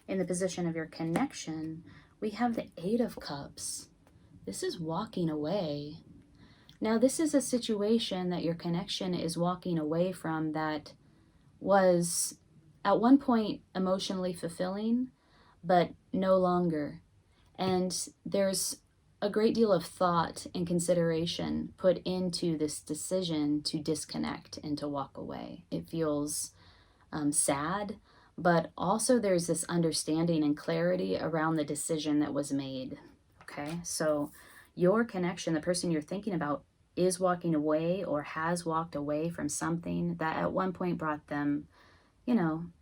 In the position of your connection, we have the Eight of Cups. This is walking away. Now, this is a situation that your connection is walking away from that was at one point emotionally fulfilling, but no longer. And there's a great deal of thought and consideration put into this decision to disconnect and to walk away. It feels sad, but also there's this understanding and clarity around the decision that was made. Okay, so your connection, the person you're thinking about, is walking away or has walked away from something that at one point brought them,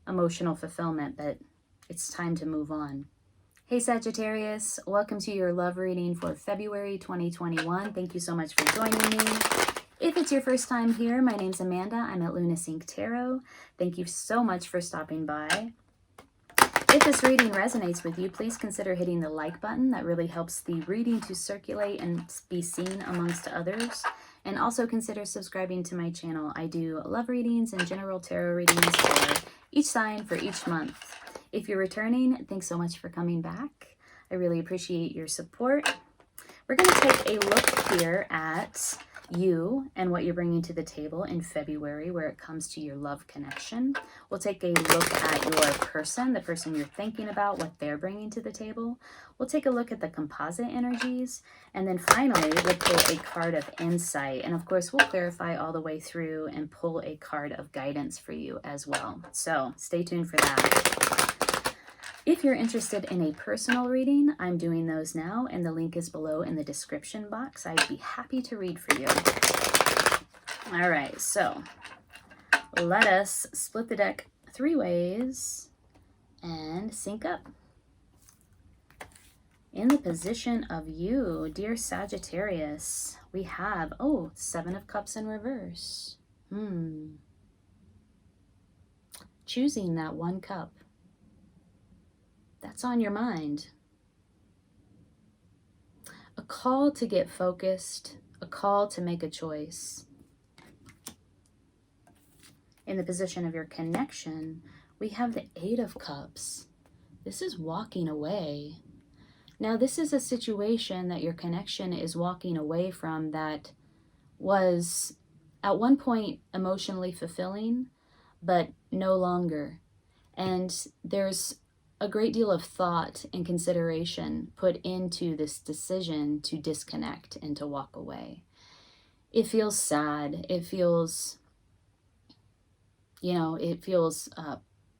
emotional fulfillment, but it's time to move on. Hey Sagittarius, welcome to your love reading for February 2021. Thank you so much for joining me. If it's your first time here, my name's Amanda. I'm at Luna Sync Tarot. Thank you so much for stopping by. If this reading resonates with you, please consider hitting the like button. That really helps the reading to circulate and be seen amongst others. And also consider subscribing to my channel. I do love readings and general tarot readings for each sign for each month. If you're returning, thanks so much for coming back. I really appreciate your support. We're going to take a look here at you and what you're bringing to the table in February where it comes to your love connection. We'll take a look at your person, the person you're thinking about, what they're bringing to the table. We'll take a look at the composite energies. And then finally, we'll pull a card of insight. And of course, we'll clarify all the way through and pull a card of guidance for you as well. So stay tuned for that. If you're interested in a personal reading, I'm doing those now, and the link is below in the description box. I'd be happy to read for you. All right, so let us split the deck 3 ways and sync up. In the position of you, dear Sagittarius, we have, 7 of Cups in reverse. Choosing that one cup. That's on your mind. A call to get focused, a call to make a choice. In the position of your connection, we have the Eight of Cups. This is walking away. Now, this is a situation that your connection is walking away from that was at one point emotionally fulfilling, but no longer. And there's a great deal of thought and consideration put into this decision to disconnect and to walk away. It feels sad. It feels,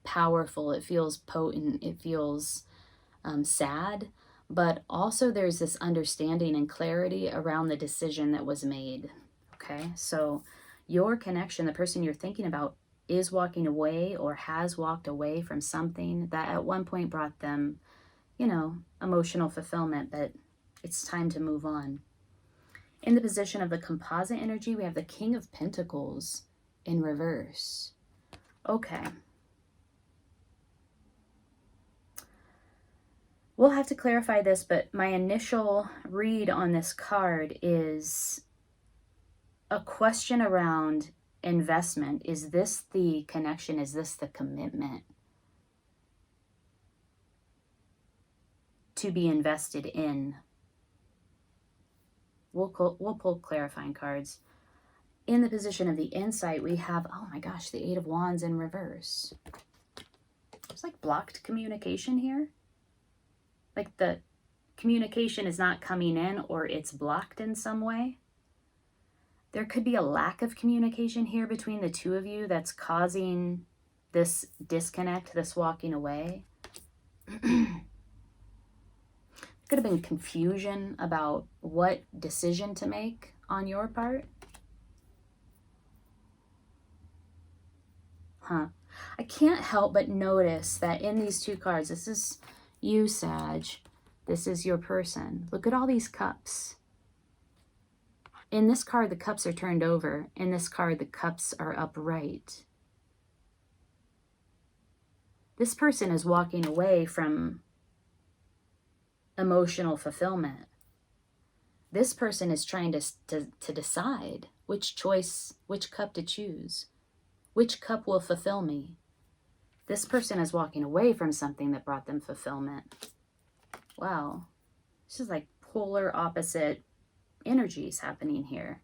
powerful. It feels potent. It feels sad. But also there's this understanding and clarity around the decision that was made. Okay, so your connection, the person you're thinking about, is walking away or has walked away from something that at one point brought them, emotional fulfillment, but it's time to move on. In the position of the composite energy, we have the King of Pentacles in reverse. Okay. We'll have to clarify this, but my initial read on this card is a question around investment. Is this the connection? Is this the commitment to be invested in? We'll pull clarifying cards. In the position of the insight, we have, oh my gosh, the Eight of Wands in reverse. There's like blocked communication here. Like the communication is not coming in, or it's blocked in some way. There could be a lack of communication here between the two of you that's causing this disconnect, this walking away. Could have been confusion about what decision to make on your part. I can't help but notice that in these two cards, this is you, Sag. This is your person. Look at all these cups. In this card, the cups are turned over. In this card, the cups are upright. This person is walking away from emotional fulfillment. This person is trying to decide which cup to choose. Which cup will fulfill me? This person is walking away from something that brought them fulfillment. Wow. This is like polar opposite energies happening here.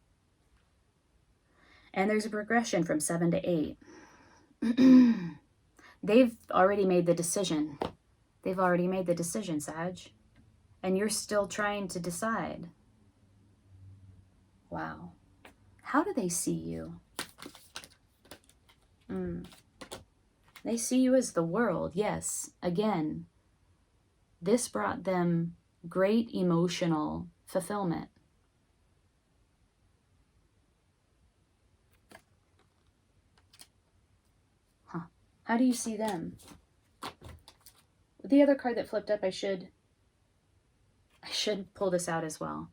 And there's a progression from 7 to 8. They've already made the decision. They've already made the decision, Sag. And you're still trying to decide. Wow. How do they see you? They see you as the world, yes. Again, this brought them great emotional fulfillment. Huh. How do you see them? The other card that flipped up, I should pull this out as well.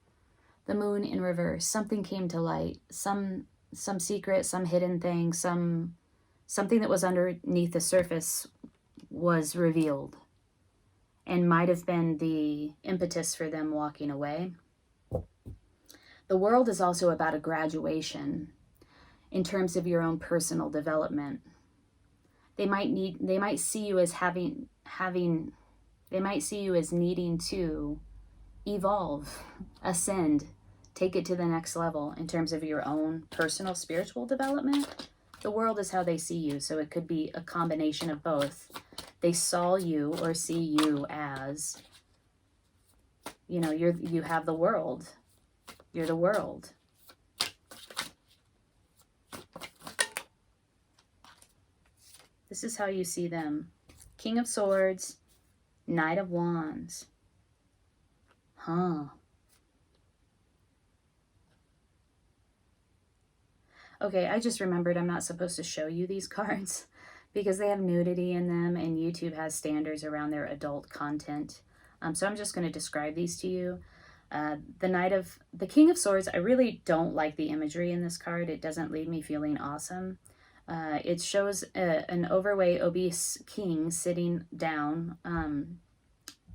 The moon in reverse. Something came to light. Some secret, some hidden thing, something that was underneath the surface was revealed and might have been the impetus for them walking away. The world is also about a graduation in terms of your own personal development. They might see you as they might see you as needing to evolve, ascend, take it to the next level in terms of your own personal spiritual development. The world is how they see you, so it could be a combination of both. They saw you or see you as, you know, you have the world. You're the world. This is how you see them. King of Swords, Knight of Wands. Huh. Okay, I just remembered I'm not supposed to show you these cards because they have nudity in them and YouTube has standards around their adult content. So I'm just going to describe these to you. The King of Swords, I really don't like the imagery in this card. It doesn't leave me feeling awesome. It shows an overweight, obese king sitting down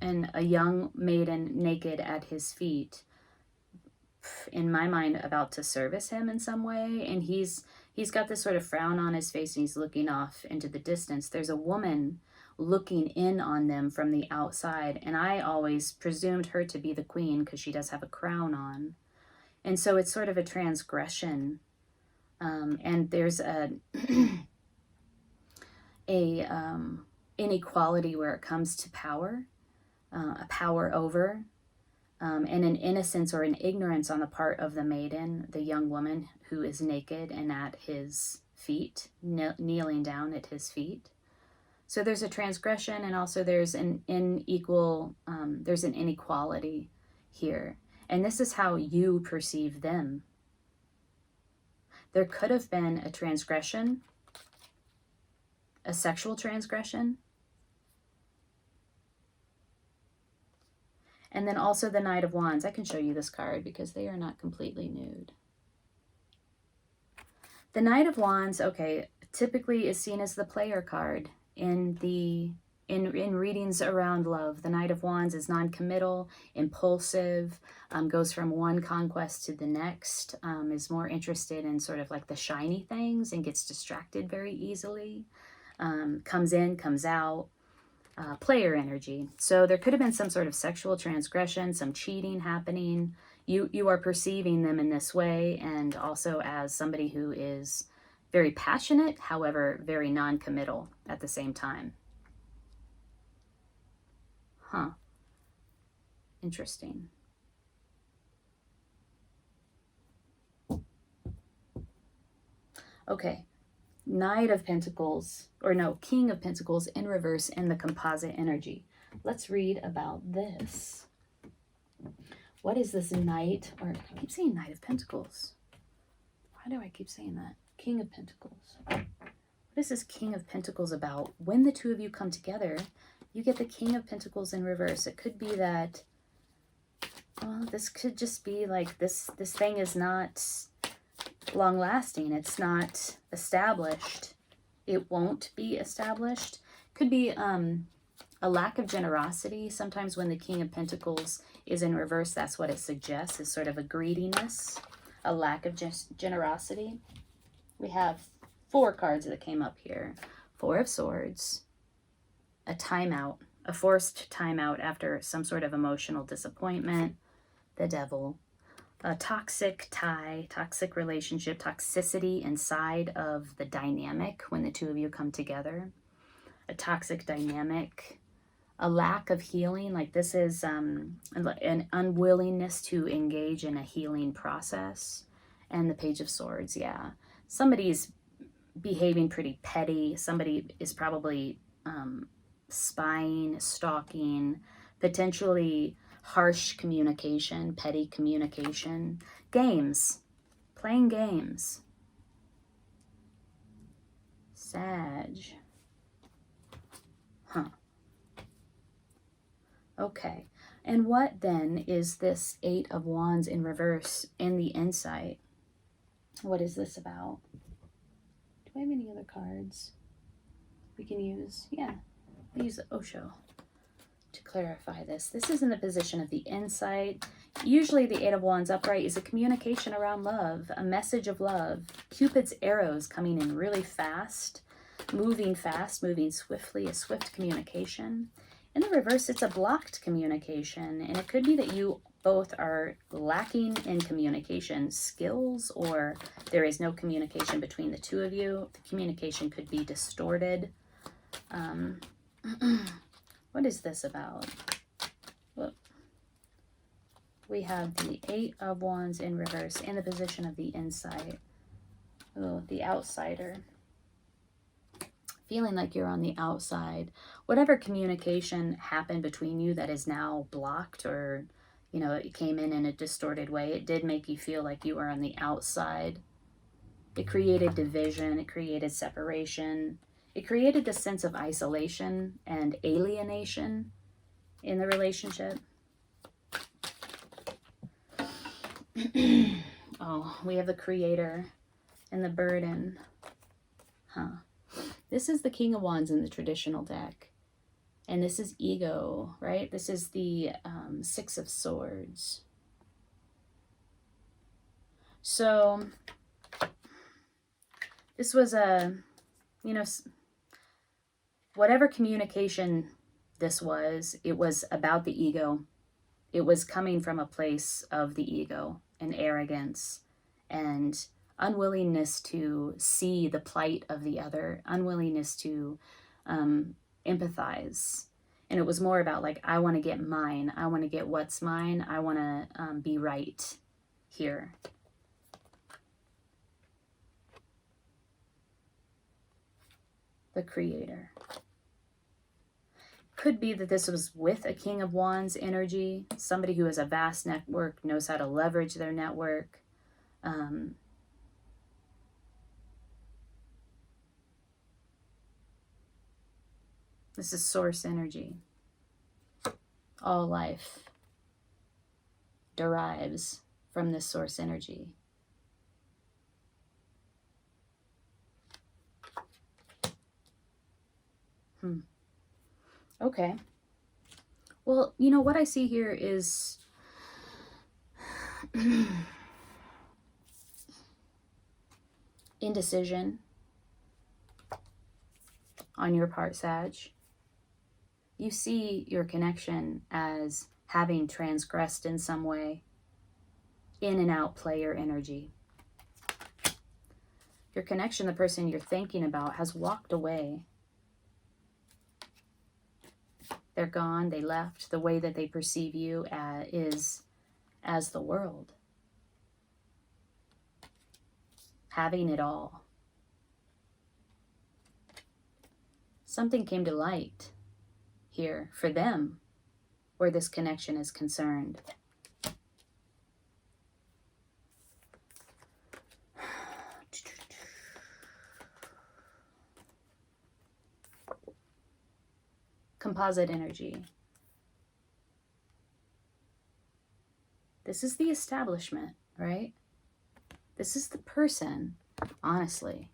and a young maiden naked at his feet, in my mind about to service him in some way, and he's got this sort of frown on his face and he's looking off into the distance. There's a woman looking in on them from the outside, and I always presumed her to be the queen because she does have a crown on, and so it's sort of a transgression, and there's a inequality where it comes to power, a power over, and an innocence or an ignorance on the part of the maiden, the young woman who is naked and at his feet, kneeling down at his feet. So there's a transgression, and also there's an inequality here. And this is how you perceive them. There could have been a transgression, a sexual transgression. And then also the Knight of Wands. I can show you this card because they are not completely nude. The Knight of Wands, okay, typically is seen as the player card in readings around love. The Knight of Wands is non-committal, impulsive, goes from one conquest to the next, is more interested in sort of like the shiny things and gets distracted very easily, comes in, comes out. Player energy. So there could have been some sort of sexual transgression, some cheating happening. You are perceiving them in this way, and also as somebody who is very passionate, however, very non-committal at the same time. Huh. Interesting. Okay. Knight of Pentacles, or no, King of Pentacles in reverse in the composite energy. Let's read about this. What is this Knight, or I keep saying Knight of Pentacles. Why do I keep saying that? King of Pentacles. What is this King of Pentacles about? When the two of you come together, you get the King of Pentacles in reverse. It could be that, well, this could just be like this thing is not long-lasting. It's not established. It won't be established. Could be a lack of generosity. Sometimes when the King of Pentacles is in reverse, that's what it suggests, is sort of a greediness, a lack of generosity. We have 4 cards that came up here. 4 of Swords, a timeout, a forced timeout after some sort of emotional disappointment. The Devil. A toxic tie, toxic relationship, toxicity inside of the dynamic when the two of you come together. A toxic dynamic. A lack of healing, like this is an unwillingness to engage in a healing process. And the Page of Swords, yeah. Somebody's behaving pretty petty. Somebody is probably spying, stalking, potentially harsh communication, petty communication. Games, playing games. Sag. Huh. Okay. And what then is this Eight of Wands in reverse in the insight? What is this about? Do I have any other cards we can use? Yeah, we use Osho to clarify this. This is in the position of the insight. Usually the Eight of Wands upright is a communication around love, a message of love. Cupid's arrows coming in really fast, moving swiftly, a swift communication. In the reverse, it's a blocked communication, and it could be that you both are lacking in communication skills, or there is no communication between the two of you. The communication could be distorted. What is this about? Whoop. We have the Eight of Wands in reverse in the position of the insight. Oh, the outsider. Feeling like you're on the outside. Whatever communication happened between you that is now blocked, or, you know, it came in a distorted way, it did make you feel like you were on the outside. It created division. It created separation. It created a sense of isolation and alienation in the relationship. Oh, we have the Creator and the burden. Huh. This is the King of Wands in the traditional deck. And this is ego, right? This is the Six of Swords. So this was a, you know, whatever communication this was, it was about the ego. It was coming from a place of the ego and arrogance and unwillingness to see the plight of the other, unwillingness to empathize. And it was more about like, I want to get mine. I want to get what's mine. I want to be right here. The Creator. Could be that this was with a King of Wands energy, somebody who has a vast network, knows how to leverage their network. This is source energy. All life derives from this source energy. Okay. Well, you know, what I see here is indecision on your part, Sag. You see your connection as having transgressed in some way, in and out player energy. Your connection, the person you're thinking about, has walked away. They're gone, they left. The way that they perceive you is as the world. Having it all. Something came to light here for them where this connection is concerned. Composite energy. This is the establishment, right? This is the person, honestly.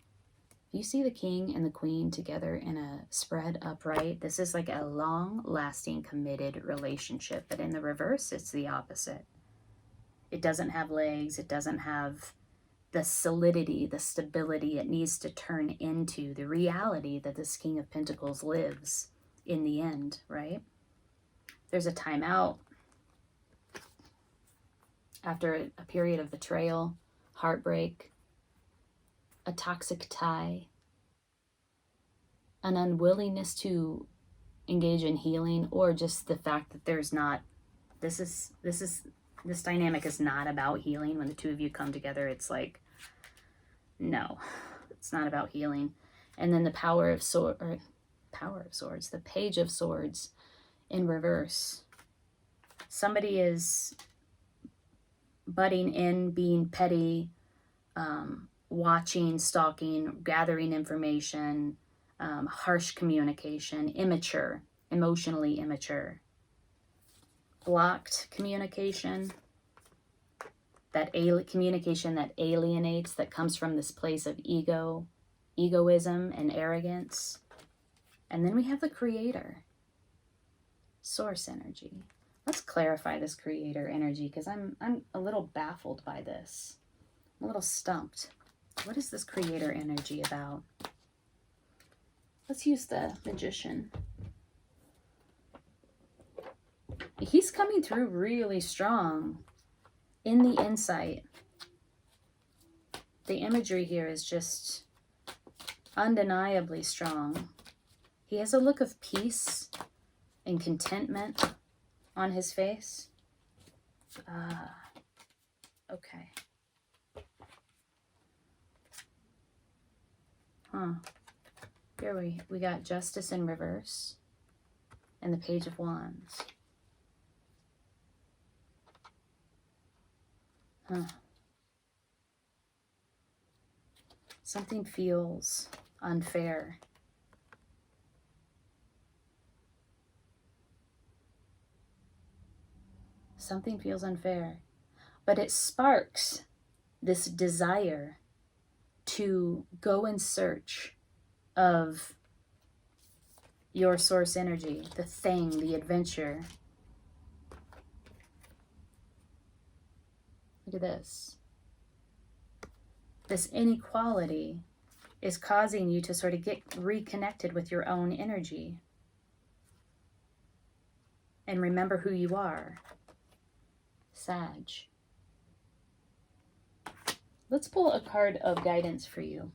You see the king and the queen together in a spread upright. This is like a long-lasting, committed relationship. But in the reverse, it's the opposite. It doesn't have legs. It doesn't have the solidity, the stability it needs to turn into the reality that this King of Pentacles lives in the end, right? There's a timeout after a period of betrayal, heartbreak, a toxic tie, an unwillingness to engage in healing, or just the fact that there's not, this dynamic is not about healing. When the two of you come together, it's like, no, it's not about healing. And then the Power of Swords, the Page of Swords in reverse. Somebody is butting in, being petty, watching, stalking, gathering information, harsh communication, immature, emotionally immature, blocked communication, that communication that alienates, that comes from this place of egoism and arrogance. And then we have the Creator, Source energy. Let's clarify this Creator energy, because I'm a little baffled by this. I'm a little stumped. What is this Creator energy about? Let's use the Magician. He's coming through really strong in the insight. The imagery here is just undeniably strong. He has a look of peace and contentment on his face. Okay. Here we got Justice in reverse and the Page of Wands. Something feels unfair. Something feels unfair, but it sparks this desire to go in search of your source energy, the thing, the adventure. Look at this. This inequality is causing you to sort of get reconnected with your own energy and remember who you are. Sag. Let's pull a card of guidance for you.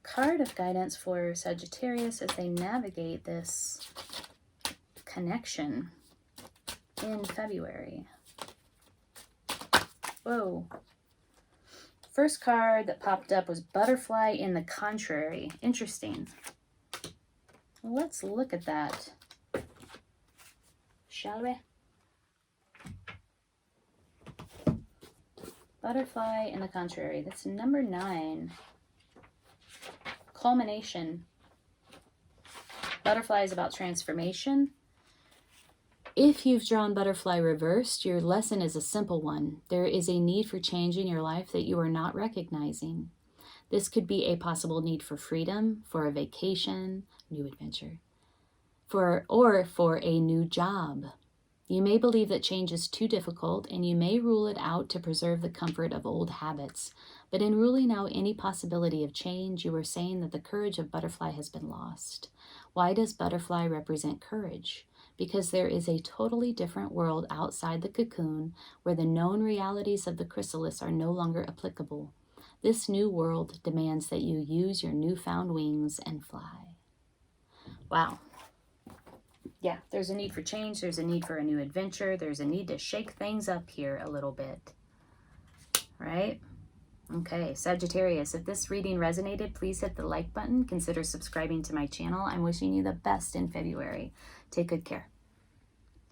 Card of guidance for Sagittarius as they navigate this connection in February. Whoa. First card that popped up was Butterfly in the Contrary. Interesting. Let's look at that, shall we? Butterfly in the Contrary. That's number 9. Culmination. Butterfly is about transformation. If you've drawn Butterfly reversed, your lesson is a simple one. There is a need for change in your life that you are not recognizing. This could be a possible need for freedom, for a vacation, new adventure, or for a new job. You may believe that change is too difficult, and you may rule it out to preserve the comfort of old habits. But in ruling out any possibility of change, you are saying that the courage of Butterfly has been lost. Why does Butterfly represent courage? Because there is a totally different world outside the cocoon where the known realities of the chrysalis are no longer applicable. This new world demands that you use your newfound wings and fly. Wow. Yeah, there's a need for change. There's a need for a new adventure. There's a need to shake things up here a little bit. Right? Okay, Sagittarius, if this reading resonated, please hit the like button. Consider subscribing to my channel. I'm wishing you the best in February. Take good care.